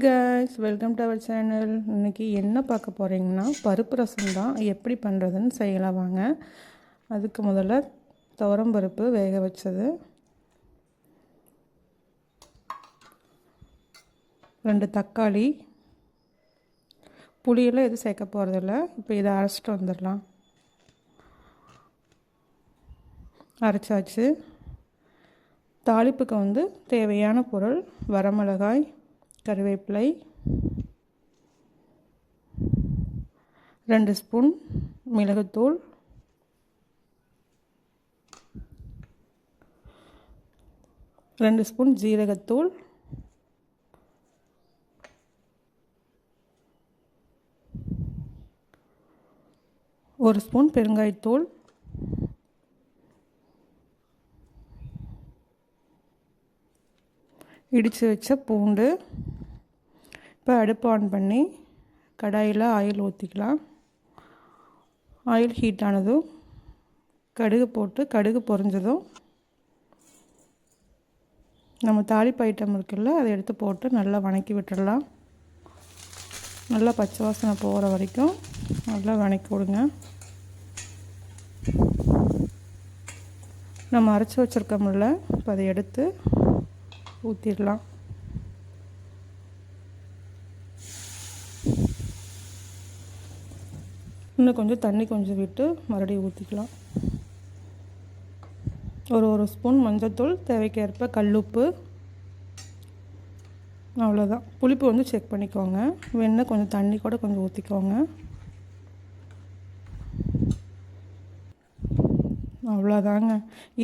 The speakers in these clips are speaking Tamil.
guys, welcome to our channel. இன்றைக்கி என்ன பார்க்க போகிறீங்கன்னா பருப்பு ரசம் தான். எப்படி பண்ணுறதுன்னு செய்யலாம் வாங்க. அதுக்கு முதல்ல துவரம் பருப்பு வேக வச்சது, 2 தக்காளி, புளியெல்லாம் எதுவும் சேர்க்க போகிறதில்ல. இப்போ இதை அரைச்சிட்டு வந்துடலாம். அரைச்சாச்சு. தாளிப்புக்கு வந்து தேவையான பொருள் வரமிளகாய், கருவேப்பிலை, 2 ஸ்பூன் மிளகுத்தூள், 2 ஸ்பூன் ஜீரகத்தூள், 1 ஸ்பூன் பெருங்காயத்தூள், இடித்து வச்ச பூண்டு. இப்போ அடுப்பு ஆன் பண்ணி கடாயில் ஆயில் ஊற்றிக்கலாம். ஆயில் ஹீட் ஆனதும் கடுகு போட்டு, கடுகு பொரிஞ்சதும் நம்ம தாளிப்பு ஐட்டம் இருக்குல்ல, அதை எடுத்து போட்டு நல்லா வணக்கி விட்டுடலாம். நல்லா பச்சை வாசனை போகிற வரைக்கும் நல்லா வணக்கி விடுங்க. நம்ம அரைச்சி வச்சுருக்கோம்ல, இப்போ அதை எடுத்து ஊற்றிடலாம். இன்னும் கொஞ்சம் தண்ணி கொஞ்சம் விட்டு மறுபடியும் ஊற்றிக்கலாம். ஒரு ஸ்பூன் மஞ்சள்தூள், தேவைக்கேற்ப கல்லுப்பு, அவ்வளோதான். புளிப்பு வந்து செக் பண்ணிக்கோங்க. வேணுன்னா கொஞ்சம் தண்ணி கூட கொஞ்சம் ஊற்றிக்கோங்க. அவ்வளோதாங்க.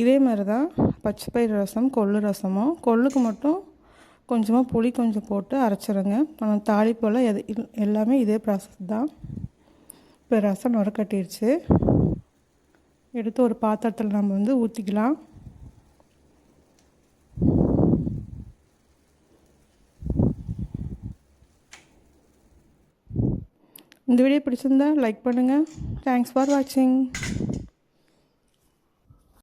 இதே மாதிரி தான் பச்சை பயிறு ரசம், கொள்ளு ரசமும். கொள்ளுக்கு மட்டும் கொஞ்சமாக புளி கொஞ்சம் போட்டு அரைச்சிருங்க. ஆனால் தாளிப்பெல்லாம் எல்லாமே இதே ப்ராசஸ் தான். இப்போ ரசம் நுரக்கட்டிடுச்சு. எடுத்து ஒரு பாத்திரத்தில் நம்ம வந்து ஊற்றிக்கலாம். இந்த வீடியோ பிடிச்சிருந்தா லைக் பண்ணுங்கள். தேங்க்ஸ் ஃபார் வாட்சிங்.